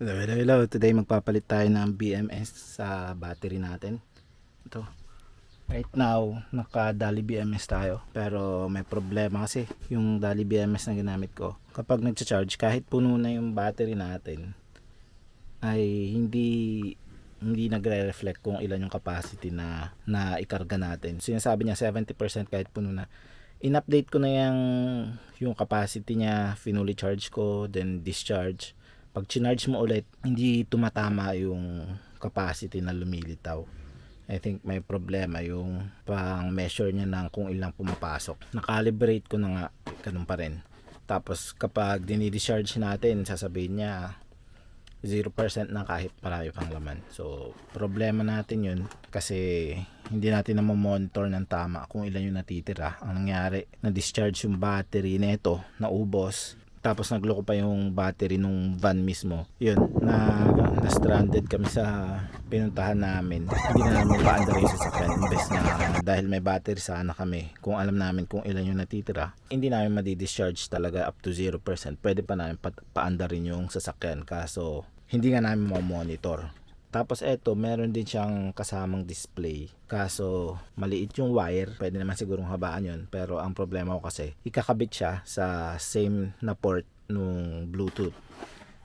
Hello, hello, hello. Today magpapalit tayo ng BMS sa battery natin. Ito. Right now, naka-Dali BMS tayo. Pero may problema kasi yung Dali BMS na ginamit ko. Kapag nagcha-charge, kahit puno na yung battery natin, ay hindi nagre-reflect kung ilan yung capacity na ikarga natin. Sinasabi niya 70% kahit puno na. In-update ko na yung capacity niya, finally charge ko, then discharge. Pag chinarge mo ulit, hindi tumatama yung capacity na lumilitaw. I think may problema yung pang measure niya ng kung ilang pumapasok. Nakalibrate ko na nga, ganun pa rin. Tapos kapag dinidischarge natin, sasabihin niya 0% na kahit marami pang laman. So problema natin yun kasi hindi natin na monitor ng tama kung ilan yung natitira. Ang nangyari, na-discharge yung battery nito, naubos. Tapos nagloko pa yung battery nung van mismo. Yun, na stranded kami sa pinuntahan namin. Hindi na namin paandar yung sasakyan. Imbes na dahil may battery sana kami, kung alam namin kung ilan yung natitira, hindi namin madi-discharge talaga up to 0%. Pwede pa namin paandarin yung sasakyan. Kaso, hindi nga namin mamonitor. Tapos eto, meron din siyang kasamang display. Kaso, maliit yung wire. Pwede naman sigurong habaan yun. Pero ang problema ko kasi, ikakabit siya sa same na port nung Bluetooth.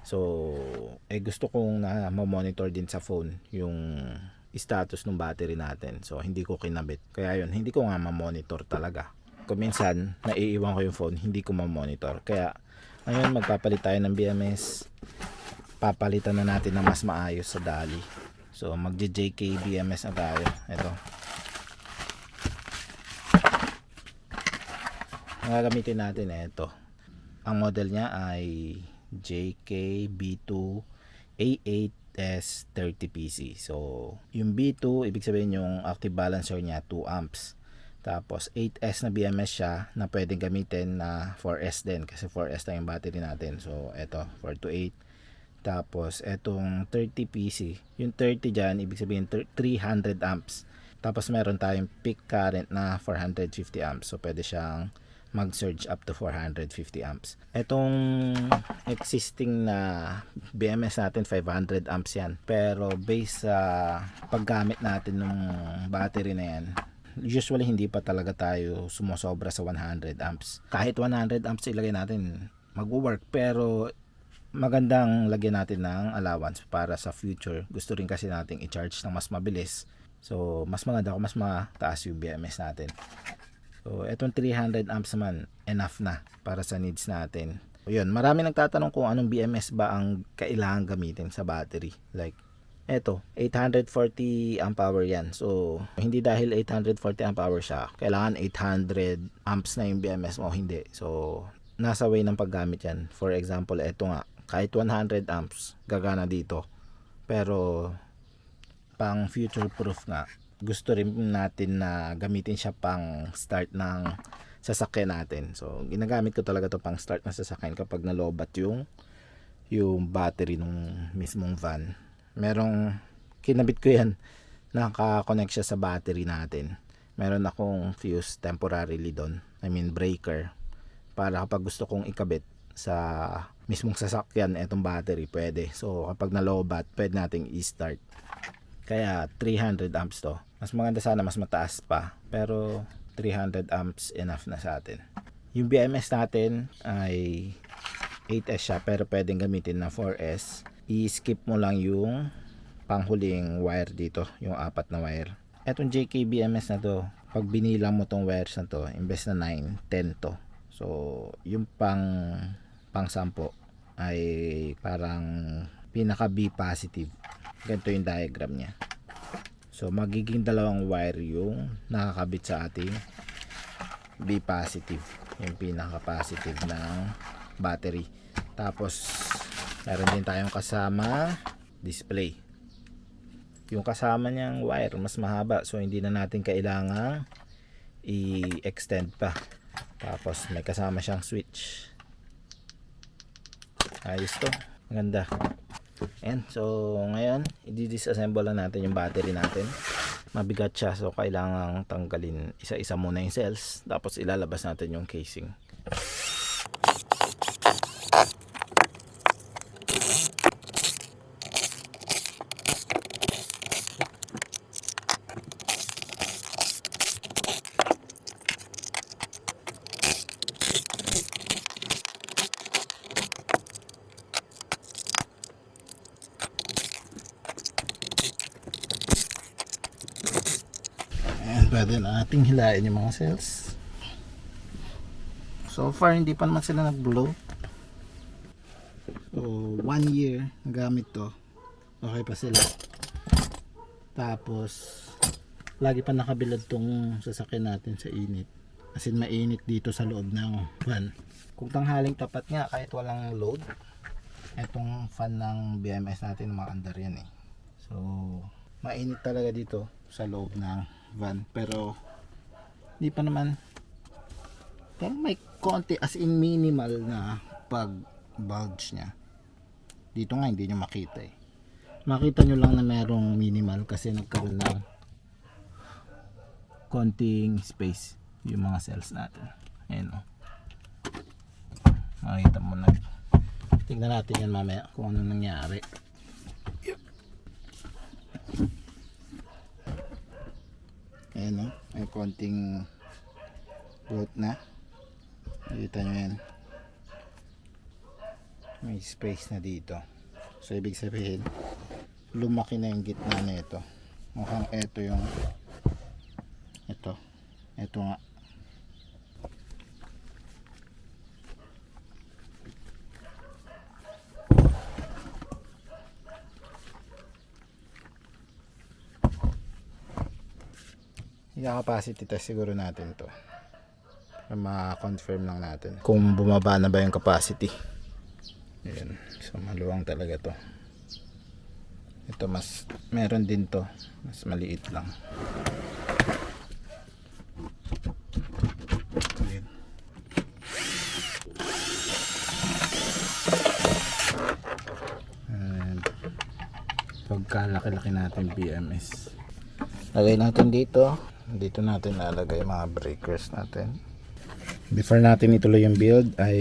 So, gusto kong na monitor din sa phone yung status ng battery natin. So, hindi ko kinabit. Kaya yun, hindi ko nga ma-monitor talaga. Kung minsan, naiiwan ko yung phone, hindi ko ma-monitor. Kaya, ngayon magpapalit tayo ng BMS. Papalitan na natin ng mas maayos sa Dali. So magje-JK BMS na tayo. Ito. Ang gagamitin natin ito. Ang model niya ay JK-B2 A8S30PC. So yung B2, ibig sabihin yung active balancer niya 2 amps. Tapos 8S na BMS siya na pwedeng gamitin na 4S din kasi 4S na yung battery natin. So ito 4 to 8. Tapos etong 30 PC, yung 30 dyan ibig sabihin 300 amps. Tapos meron tayong peak current na 450 amps, so pwede siyang mag-surge up to 450 amps. Etong existing na BMS natin 500 amps yan, pero based sa paggamit natin ng battery na yan, usually hindi pa talaga tayo sumosobra sa 100 amps. Kahit 100 amps ilagay natin, mag-work, pero magandang lagyan natin ng allowance para sa future. Gusto rin kasi nating i-charge ng mas mabilis. So, mas maganda kung mas mataas yung BMS natin. So, etong 300 amps naman, enough na para sa needs natin. So, yun, marami nagtatanong kung anong BMS ba ang kailangan gamitin sa battery. Like, eto, 840 amp hour yan. So, hindi dahil 840 amp hour siya, kailangan 800 amps na yung BMS mo. Hindi. So, nasa way ng paggamit yan. For example, eto nga, kahit 100 amps gagana dito, pero pang future proof nga, gusto rin natin na gamitin siya pang start ng sasakyan natin. So ginagamit ko talaga to pang start ng sasakyan kapag nalobat yung battery nung mismong van. Merong kinabit ko yan, naka-connect siya sa battery natin. Meron akong fuse temporarily doon, I mean breaker, para kapag gusto kong ikabit sa mismong sasakyan etong battery, pwede. So kapag nalobat, pwede nating i-start. Kaya 300 amps to. Mas maganda sana mas mataas pa, pero 300 amps enough na sa atin. Yung BMS natin ay 8S siya, pero pwedeng gamitin na 4S. I-skip mo lang yung panghuling wire dito, yung 4 na wire. Etong JK BMS na to, pag binilang mo tong wires na to, imbes na 9, 10 to. So yung pang 10 ay parang pinaka B positive. Ganito yung diagram niya. So magiging dalawang wire yung nakakabit sa ating B positive, yung pinaka positive ng battery. Tapos meron din tayong kasama display. Yung kasama niyang wire mas mahaba, so hindi na natin kailangang i-extend pa. Tapos may kasama siyang switch. Ayos to, maganda. And so ngayon i-disassemble lang natin yung battery natin. Mabigat siya, so kailangan tanggalin isa-isa muna yung cells, tapos ilalabas natin yung casing. Pwede na nating hilain yung mga cells. So far hindi pa naman sila nag-blow. So 1 year gamit to, okay pa sila. Tapos lagi pa nakabilad tong sasakyan natin sa init, as in mainit dito sa loob ng fan. Kung tanghaling tapat nga kahit walang load, etong fan ng BMS natin maandar yan eh. So mainit talaga dito sa loob ng van, pero hindi pa naman, pero may konti, as in minimal na pag bulge nya dito. Nga hindi nyo makita eh, makita nyo lang na merong minimal kasi nagkaroon ng konting space yung mga cells natin. Ayan o, makita mo na. Tingnan natin yan mamaya kung ano nangyari. Ayan o, may konting float na, nakita nyo yan, may space na dito. So ibig sabihin lumaki na yung gitna na ito. Mukhang ito yung ito nga. I-capacity test siguro natin to para ma-confirm lang natin kung bumaba na ba yung capacity. Ayan. So maluwang talaga to. Ito mas meron din to, mas maliit lang. Ayan. And pagkalaki-laki natin BMS, lagay natin dito. Dito natin lalagay mga breakers natin. Before natin ituloy yung build ay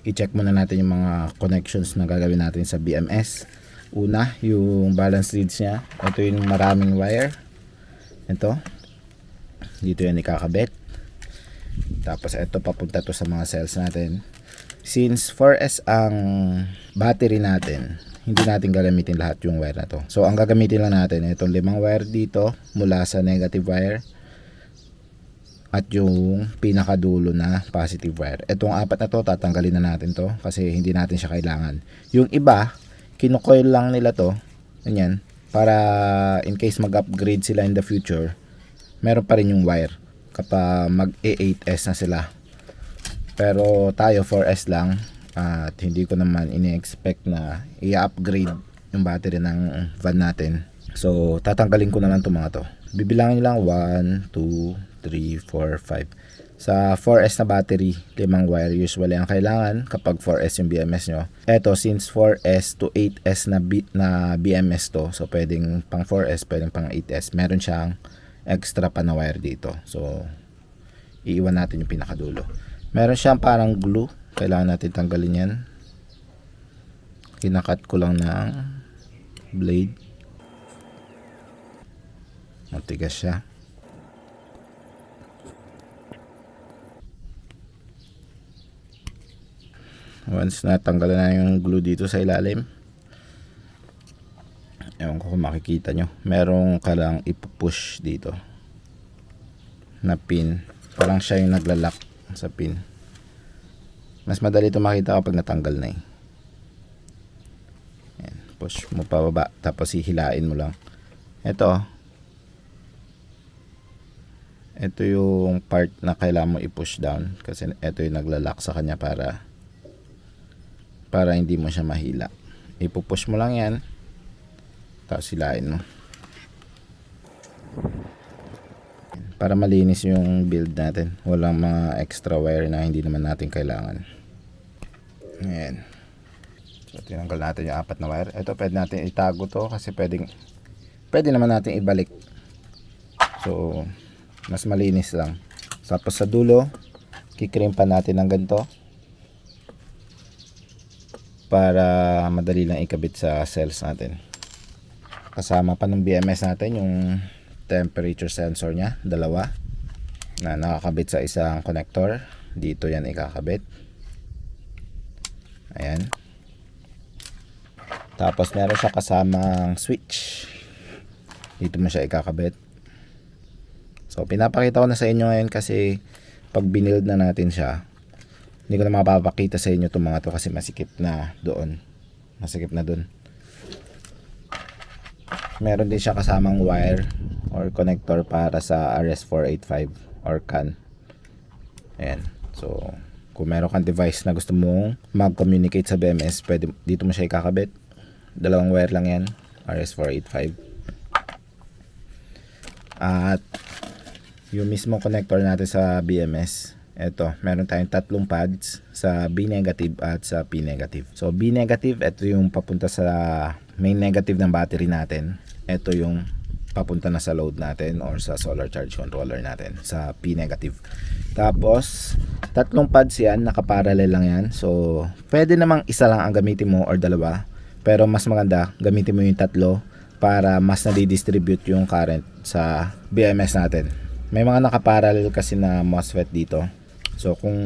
i-check muna natin yung mga connections na gagawin natin sa BMS. Una, yung balance leads nya. Ito yung maraming wire. Ito. Dito yan ikakabit. Tapos ito papunta to sa mga cells natin. Since 4S ang battery natin, hindi natin gagamitin lahat yung wire na to. So ang gagamitin lang natin itong 5 wire dito mula sa negative wire at yung pinakadulo na positive wire. Itong 4 na to tatanggalin na natin to kasi hindi natin siya kailangan. Yung iba kinukoil lang nila to, ganyan, para in case mag-upgrade sila in the future, meron pa rin yung wire kapag mag-A8S na sila. Pero tayo 4S lang at hindi ko naman ini-expect na i-upgrade yung battery ng van natin. So tatanggalin ko na lang itong mga to. Bibilangin lang 1, 2, 3, 4, 5. Sa 4S na battery, 5 wire usually ang kailangan kapag 4S yung BMS nyo. Eto, since 4S to 8S na BMS to, so pwedeng pang 4S, pwedeng pang 8S, meron siyang extra pa na wire dito. So iiwan natin yung pinakadulo. Meron siyang parang glue, kailangan natin tanggalin yan. Kinakat ko lang ng blade. Matigas siya. Once natanggalan na yung glue dito sa ilalim, ewan ko kung makikita nyo, merong kalang ipupush dito na pin. Parang siya yung naglalak sa pin. Mas madali ito makita kapag natanggal na eh. Ayan, push mo pababa, tapos hihilain mo lang. Ito yung part na kailangan mo i-push down kasi ito yung naglalak sa kanya para hindi mo siya mahila. Ipupush mo lang yan, tapos hilain mo para malinis yung build natin. Walang mga extra wire na hindi naman natin kailangan. Ayan. So tinanggal natin yung 4 na wire. Ito pwede natin itago to kasi pwede naman natin ibalik. So mas malinis lang. Tapos sa dulo kikrimpan natin ng ganito para madali lang ikabit sa cells natin. Kasama pa ng BMS natin yung temperature sensor nya, 2 na nakakabit sa isang connector. Dito yan ikakabit. Ayan. Tapos meron siya kasamang switch. Dito mo siya ikakabit. So So pinapakita ko na sa inyo ngayon kasi pag binild na natin siya, hindi ko na mapapakita sa inyo itong mga to kasi masikip na doon. Masikip na doon. Meron din siya kasamang wire or connector para sa RS485 or CAN. Ayan. So kung meron kang device na gusto mong mag-communicate sa BMS, pwede dito mo siya ikakabit. Dalawang wire lang yan, RS485. At yung mismo connector natin sa BMS, ito, meron tayong tatlong pads sa B negative at sa P negative. So B negative, ito yung papunta sa main negative ng battery natin. Ito yung papunta na sa load natin or sa solar charge controller natin sa P negative. Tapos tatlong pads yan, nakaparallel lang yan. So pwede namang isa lang ang gamitin mo or dalawa, pero mas maganda gamitin mo yung tatlo para mas nadidistribute yung current sa BMS natin. May mga nakaparallel kasi na MOSFET dito. So kung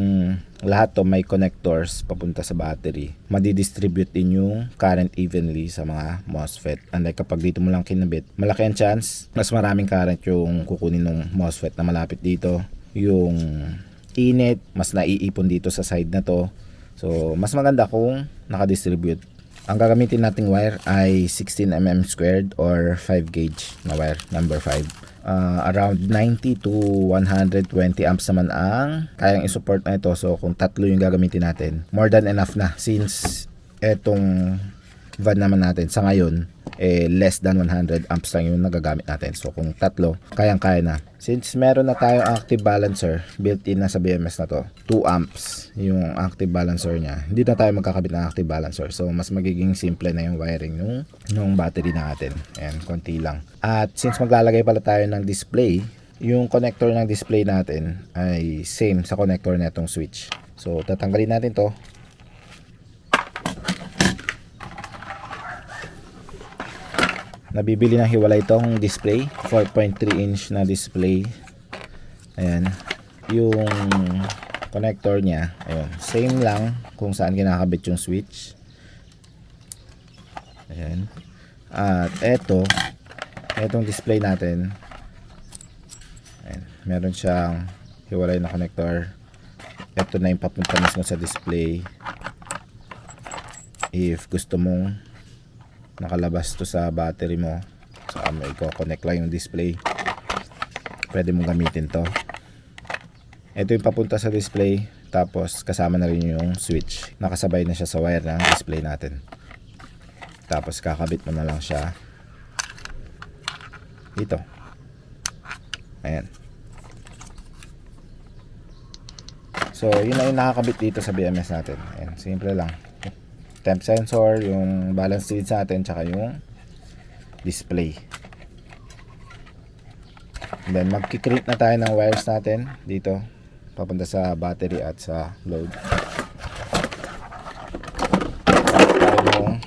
lahat to may connectors papunta sa battery, madidistribute din yung current evenly sa mga MOSFET. Unlike kapag dito mo lang kinabit, malaki ang chance mas maraming current yung kukunin ng MOSFET na malapit dito. Yung init mas naiipon dito sa side na to. So mas maganda kung nakadistribute. Ang gagamitin nating wire ay 16mm squared or 5 gauge na wire, number 5. Around 90 to 120 amps naman ang kayang isupport na ito. So kung tatlo yung gagamitin natin, more than enough na, since etong van naman natin sa ngayon less than 100 amps lang yung nagagamit natin. So kung tatlo, kayang-kaya na. Since meron na tayong active balancer built-in na sa BMS na to, 2 amps yung active balancer niya, hindi na tayo magkakabit ng active balancer. So mas magiging simple na yung wiring nung battery natin. Ayan, konti lang. At since maglalagay pala tayo ng display, yung connector ng display natin ay same sa connector na itong switch. So tatanggalin natin to. Nabibili ng hiwalay itong display, 4.3 inch na display. Ayan, yung connector niya, ayun, same lang kung saan kinakabit yung switch. Ayan. At etong display natin, ayan, meron siyang hiwalay na connector. Ito na yung papunta mismo sa display. If gusto mong nakalabas to sa battery mo, saka mo i-connect lang yung display, pwede mong gamitin to. Ito yung papunta sa display, tapos kasama na rin yung switch, nakasabay na siya sa wire ng display natin. Tapos kakabit mo na lang siya dito. Ayan. So yun na yung nakakabit dito sa BMS natin. Ayan, simple lang. Temp sensor, yung balance leads natin, tsaka yung display. And then magki-create na tayo ng wires natin dito papunta sa battery at sa load. Tayo yung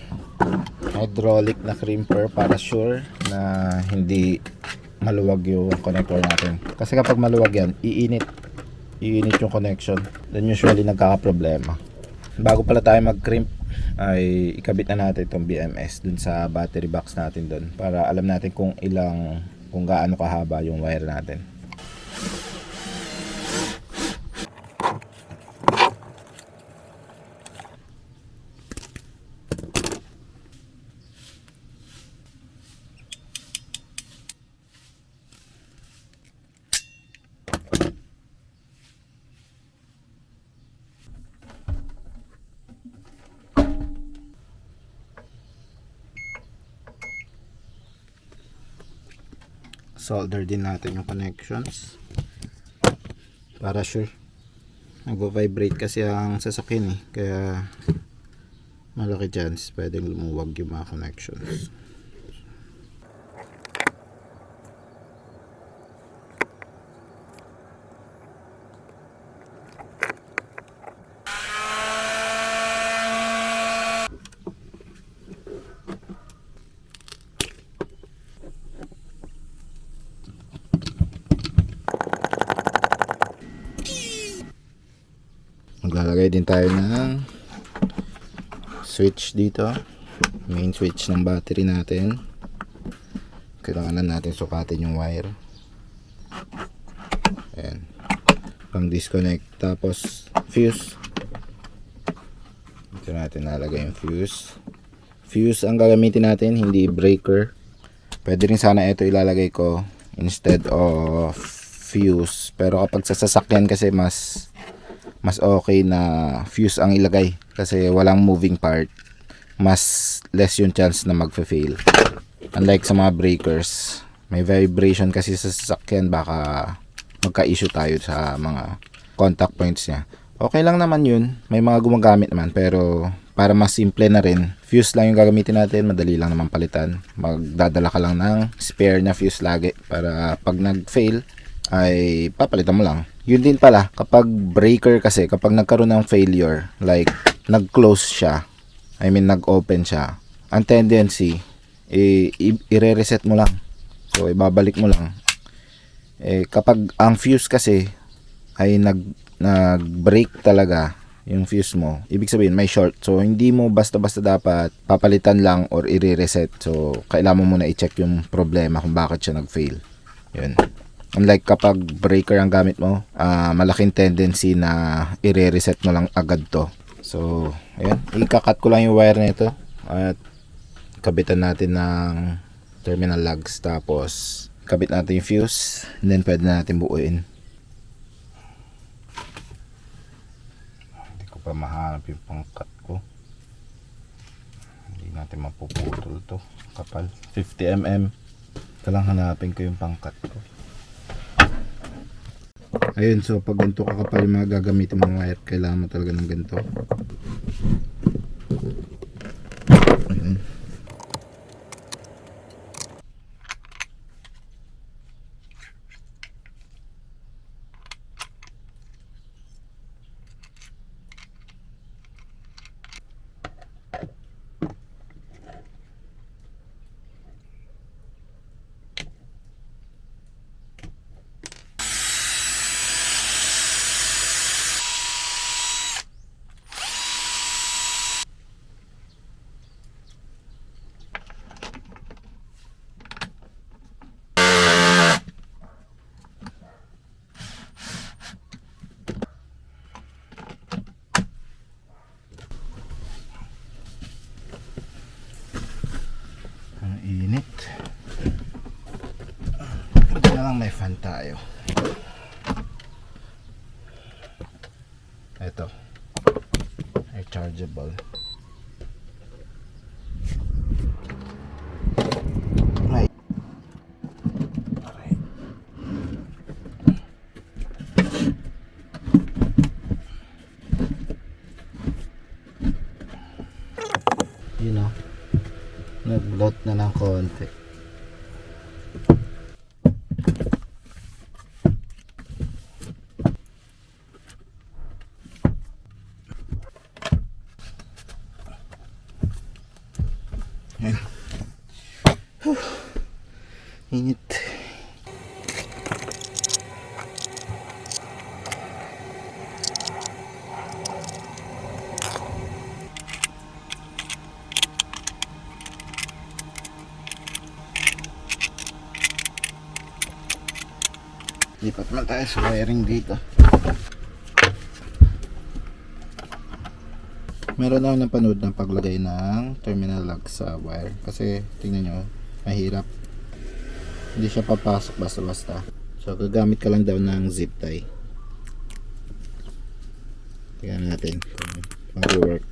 hydraulic na crimper para sure na hindi maluwag yung connector natin. Kasi kapag maluwag yan, iinit yung connection. Then usually nagkaka-problema. Bago pala tayo mag-crimp, ay ikabit na natin itong BMS dun sa battery box natin dun para alam natin kung gaano kahaba yung wire natin. Solder din natin yung connections para sure. Nagvo-vibrate kasi ang sasakyan kaya malaki chance pwedeng lumuwag yung mga connections. Maglalagay din tayo ng switch dito, main switch ng battery natin. Kailangan natin sukatin yung wire. Ayan. Pang disconnect. Tapos fuse. Dito natin nalagay yung fuse. Fuse ang gagamitin natin, hindi breaker. Pwede rin sana ito ilalagay ko instead of fuse. Pero kapag sa sasakyan kasi mas okay na fuse ang ilagay. Kasi walang moving part. Mas less yung chance na magfe-fail. Unlike sa mga breakers, may vibration kasi sa sasakyan, baka magka-issue tayo sa mga contact points niya. Okay lang naman yun, may mga gumagamit naman, pero para mas simple na rin, fuse lang yung gagamitin natin, madali lang naman palitan. Magdadala ka lang ng spare na fuse lagi para pag nag-fail ay papalitan mo lang. Yun din pala, kapag breaker kasi, kapag nagkaroon ng failure, like nag-close siya, I mean nag-open siya, ang tendency i-reset mo lang. So ibabalik mo lang. Kapag ang fuse kasi ay nag-break talaga yung fuse mo, ibig sabihin may short. So hindi mo basta-basta dapat papalitan lang or i-reset. So kailangan mo muna i-check yung problema kung bakit siya nag-fail. Yun. Unlike kapag breaker ang gamit mo, malaking tendency na i-reset mo lang agad to. So ayan, ikakat ko lang yung wire nito at kabitan natin ng terminal lugs, tapos kabit natin yung fuse, and then pwede natin buuin. Hindi ko pa mahanap yung pangkat ko, hindi natin mapuputol to, kapal 50mm. Ito lang hanapin ko yung pangkat ko. Ayun, so pag ganito kakapal yung mga gagamitin mong wire, kailangan mo talaga ng ganito. Ayun. Init. Buti na lang may fan tayo. Ito, rechargeable. Right. Alright. You know, nag-bloat na ng konti. Ayan. Init. Lipat naman tayo sa wiring dito. Meron ako napanood ng paglagay ng terminal lock sa wire. Kasi tingnan nyo, mahirap. Hindi siya papasok basta-basta. So gagamit ka lang daw ng zip tie. Tingnan natin kung mag-work.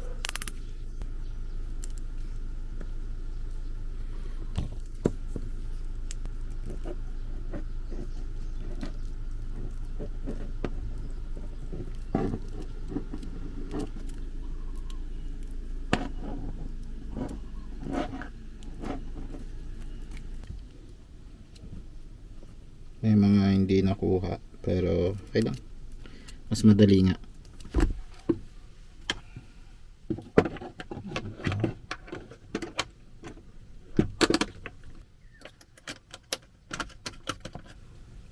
May mga hindi nakuha, pero okay lang, mas madali nga.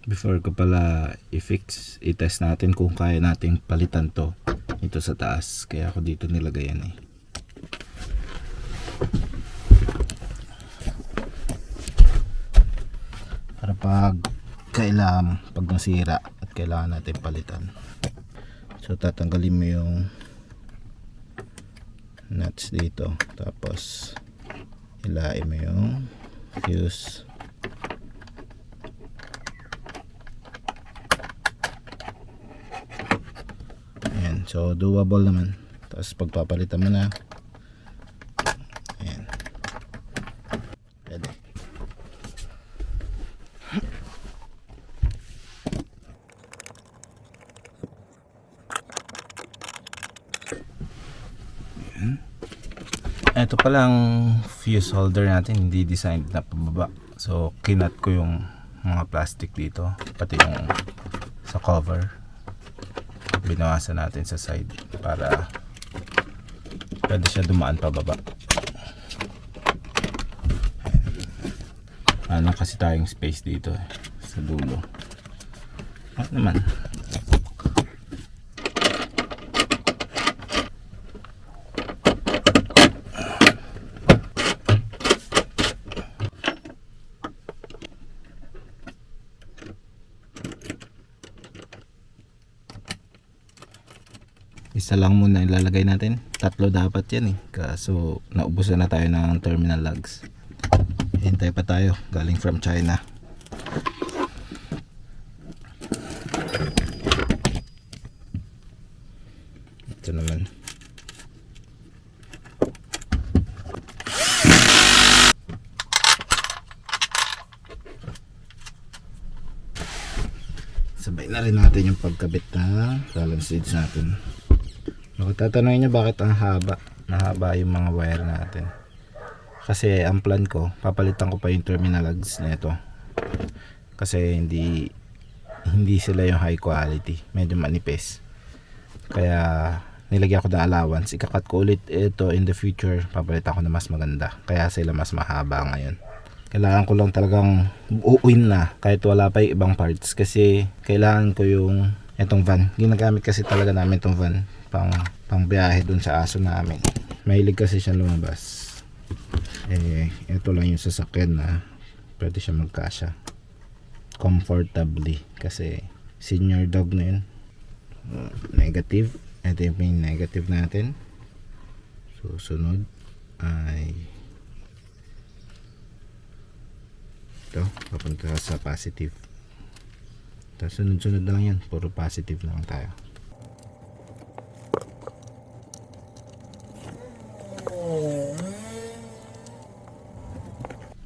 Before ko pala i-fix, i-test natin kung kaya nating palitan to ito sa taas, kaya ako dito nilagay yan eh. Para pag kailangan, pag nasira at kailangan natin palitan. So tatanggalin mo yung nuts dito, tapos hilain mo yung fuse. Ayan, so doable naman. Tapos pagpapalitan mo na, ayan, pwede. Ito palang fuse holder natin, hindi designed na pababa. So kinat ko yung mga plastic dito, pati yung sa cover. Binawasan natin sa side para pwede siya dumaan pababa. Ano kasi tayong space dito sa dulo. At naman isa lang muna ilalagay natin. Tatlo dapat yan eh. Kaso naubusan na tayo ng terminal lugs. Hintay pa tayo. Galing from China. Ito naman. Sabay na rin natin yung pagkabit ng balance leads natin. Kung tatanungin nyo bakit ang mahaba yung mga wire natin, kasi ang plan ko, papalitan ko pa yung terminal lugs na ito, kasi hindi sila yung high quality, medyo manipis, kaya nilagyan ko na allowance. Ikakat ko ulit ito in the future, papalitan ko na mas maganda, kaya sila mas mahaba ngayon. Kailangan ko lang talagang uuwin na kahit wala pa yung ibang parts, kasi kailangan ko yung itong van. Ginagamit kasi talaga namin itong van pang biyahe dun sa aso namin. Mahilig kasi siya lumabas. Ito lang yung sasakyan na pwede siya magkasya comfortably, kasi senior dog na yun. Negative. Ito yung negative natin. Susunod ay ito, papunta sa positive. Tapos sunod-sunod na lang yan, puro positive na lang tayo.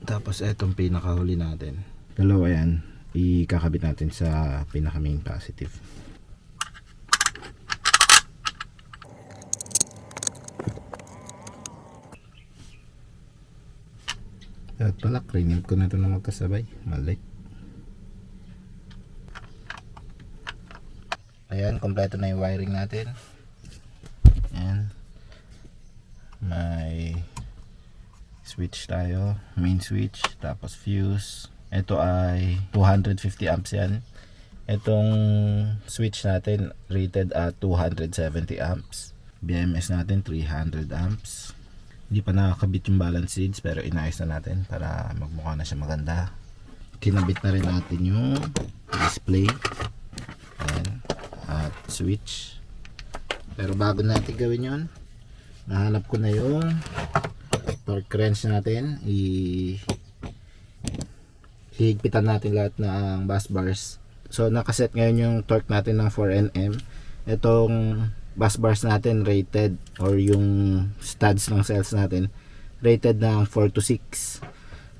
Tapos etong pinakahuli natin, dalawa yan, ikakabit natin sa pinaka main positive. At pala, cleaning ko na ito na magkasabay. Mali. Ayan, kompleto na yung wiring natin. Ayan. May switch tayo, main switch, tapos fuse. Ito ay 250 amps yan. Itong switch natin rated at 270 amps. BMS natin 300 amps. Hindi pa nakakabit yung balance leads, pero inayos na natin para magmukha na siya maganda. Kinabit na rin natin yung display. Ayan. At switch. Pero bago natin gawin yun, nahanap ko na yung torque wrench natin. Hihigpitan natin lahat ng bus bars. So nakaset ngayon yung torque natin ng 4Nm. Itong bus bars natin rated, or yung studs ng cells natin rated ng 4 to 6.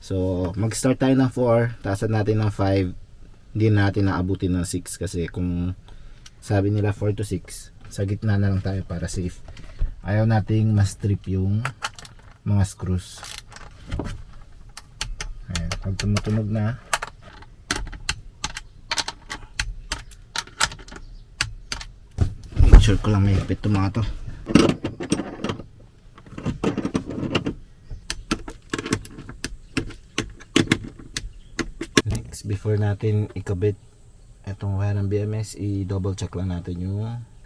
So mag start tayo ng 4, taasan natin ng 5. Hindi natin naabutin ng 6, kasi kung sabi nila 4 to 6, sa gitna na lang tayo para safe. Ayaw nating ma-strip yung mga screws. Ayan, pag tumutunog na, make sure ko lang may higpit itong mga to. Next, before natin ikabit itong wire ng BMS, i-double check lang natin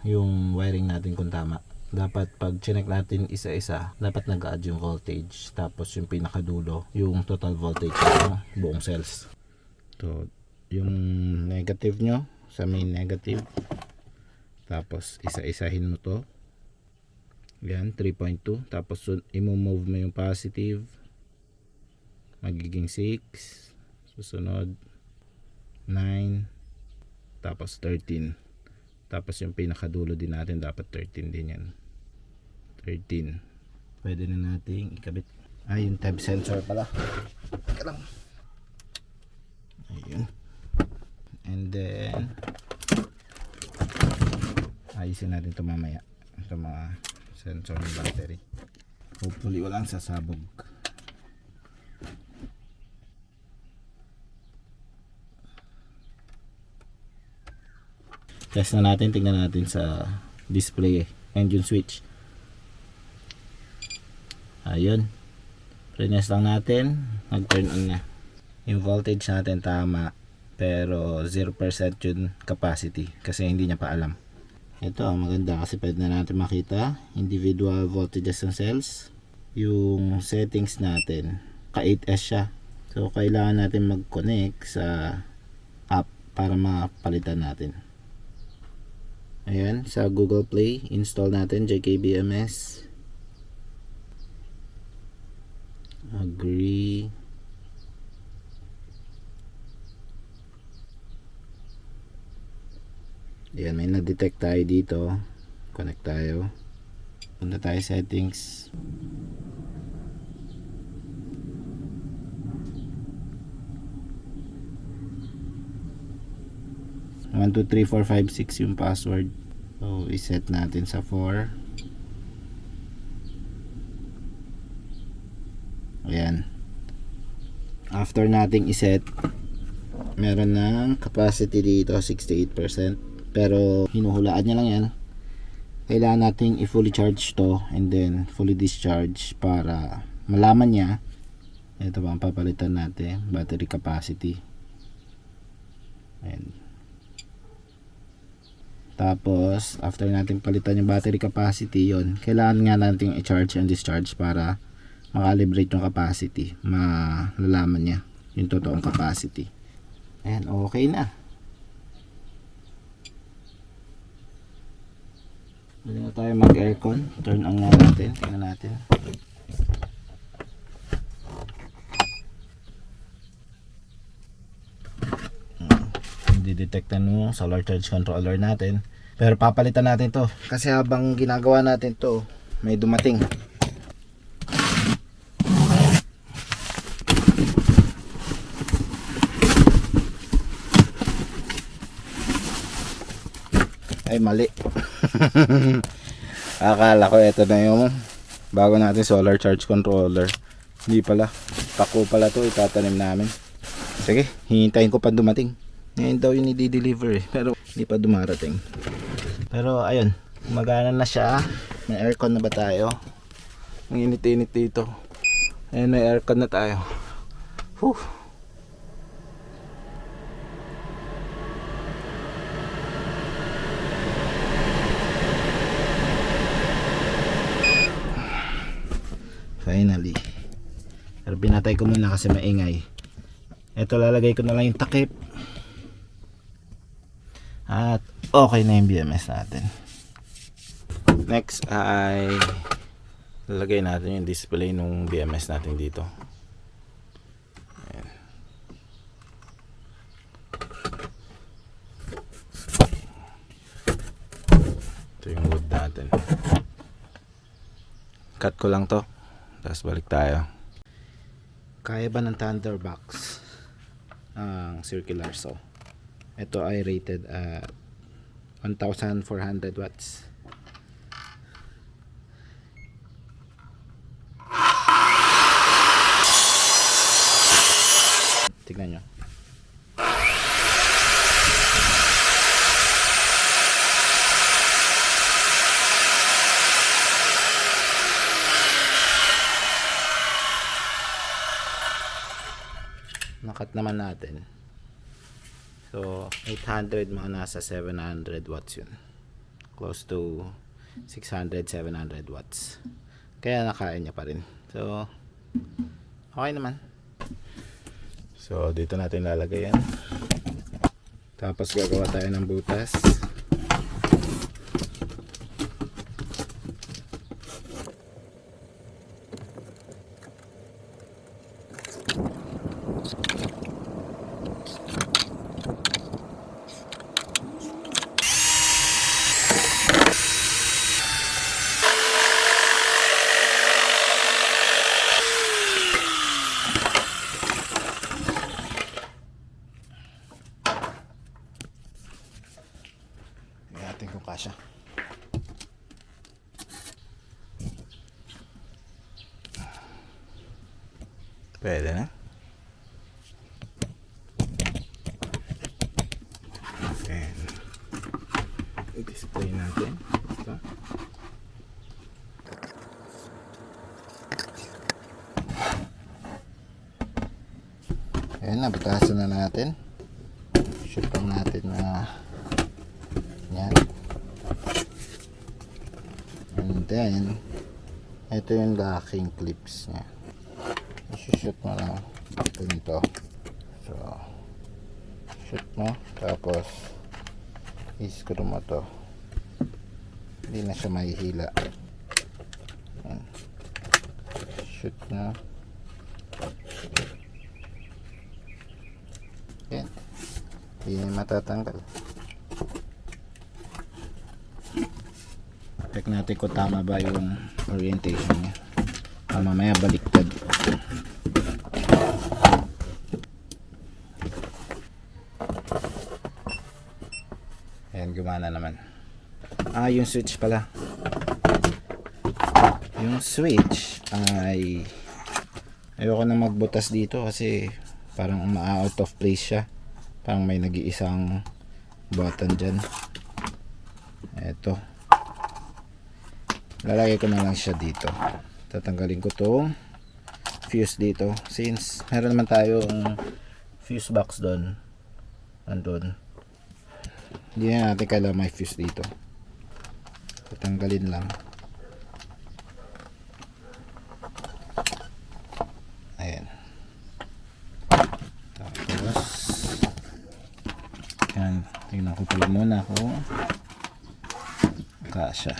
yung wiring natin kung tama. Dapat pag chinek natin isa-isa, dapat nag-add yung voltage, tapos yung pinakadulo yung total voltage ng buong cells. So yung negative nyo sa main negative. Tapos isa-isahin mo to. Yan, 3.2. Tapos i-move mo yung positive. Magiging 6. Susunod 9. Tapos 13. Tapos yung pinakadulo din natin dapat 13 din yan. 13. Pwede na nating ikabit. Yung temp sensor pala. Teka lang. Ayun. And then ayusin natin ito mamaya. Ito mga sensor ng battery. Hopefully walang sasabog. Test na natin, tingnan natin sa display engine switch. Ayun. Press lang natin, nag-turn on na. Yung voltage natin tama, pero 0% yung capacity kasi hindi niya pa alam. Ito ang maganda kasi pwede na natin makita individual voltages ng cells. Yung settings natin, ka 8S siya. So kailangan natin mag-connect sa app para mapalitan natin. Ayan, sa Google Play, install natin JKBMS. Agree. Ayan, may na-detect tayo dito. Connect tayo. Punta tayo settings. One, 2, 3, 4, 5, 6 yung password. So, iset natin sa 4. Ayan. After nating iset, meron ng capacity dito 68%. Pero hinuhulaan niya lang yan. Kailangan nating i-fully charge to and then fully discharge para malaman niya. Ito ba ang papalitan natin, battery capacity. Ayan. Tapos after natin palitan yung battery capacity, yon kailangan nga natin i-charge and discharge para makalibrate yung capacity, malalaman niya yung totoong capacity. Ayan, okay na. Pwede na tayo mag-aircon. Turn on nga natin. Tingnan natin. Hindi detektan mo solar charge controller natin. Pero papalitan natin to. Kasi habang ginagawa natin to, may dumating. Ay, mali. Akala ko ito na yung bago natin solar charge controller. Hindi pala. Pako pala to, itatanim namin. Sige, hihintayin ko pa dumating. Ngayon daw yung i-deliver pero hindi pa dumarating. Pero ayun, gumagana na siya. May aircon na ba tayo? Ang init-init dito. Ayun, may aircon na tayo. Whew. Finally. Pero pinatay ko muna kasi maingay. Ito, lalagay ko na lang yung takip. At okay na yung BMS natin. Next ay lalagay natin yung display nung BMS natin dito. Ayan. Ito yung wood natin. Cut ko lang to. Tapos balik tayo. Kaya ba ng Thunderbox ang circular saw? Ito ay rated at 1,400 watts. Tignan nyo. Nakat naman natin. So 800, mga nasa 700 watts yun. Close to 600, 700 watts. Kaya nakain niya pa rin. So okay naman. So dito natin lalagay yan. Tapos gagawa tayo ng butas. Tingnan kung kasya. Pwede na. Then, i-display natin ito. Ayan, nabutasan na natin. Shoot lang natin na yan. And then, ito yung locking clips nya. I-shoot mo lang ganito. So, shoot mo. Tapos, i-screw mo to. Hindi na siya mahihila. Yan. Shoot mo. Yan. Hindi na matatanggal. Check natin kung tama ba yung orientation niya. Mamaya baliktad. Ayan, gumana naman. Yung switch pala. Yung switch ay ayoko na magbutas dito kasi parang ma-out of place siya. Parang may nag-iisang button dyan. Eto. Lalagay ko na lang siya dito. Tatanggalin ko tong fuse dito. Since meron naman tayong fuse box doon. Andun. Hindi na natin kailangan may fuse dito. Tatanggalin lang. Ayan. Tapos yan. Tingnan ko pala muna kung kasya.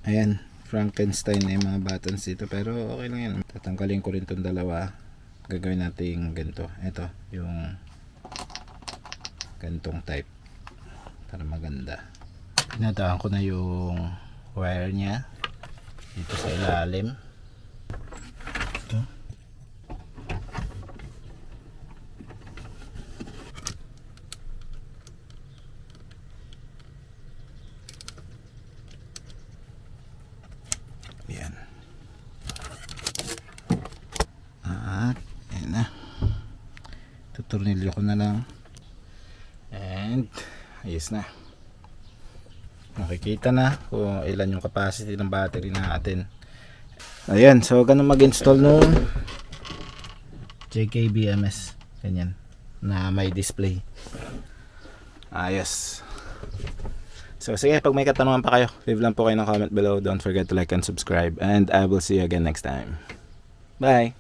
Ayan, Frankenstein na yung mga buttons dito, pero okay lang yan. Tatanggalin ko rin itong dalawa. Gagawin natin ganito. Ito, yung gantong type para maganda. Pinadaan ko na yung wire nya dito sa ilalim. Ito. Yan. At ayan na. Tuturnilyo ko na lang. And ayos na. Nakikita na kung ilan yung capacity ng battery natin. Ayan, so ganun mag-install nung JKBMS. Ganyan. Na may display. Ayos. So sige, pag may katanungan pa kayo, leave lang po kayo ng comment below. Don't forget to like and subscribe. And I will see you again next time. Bye!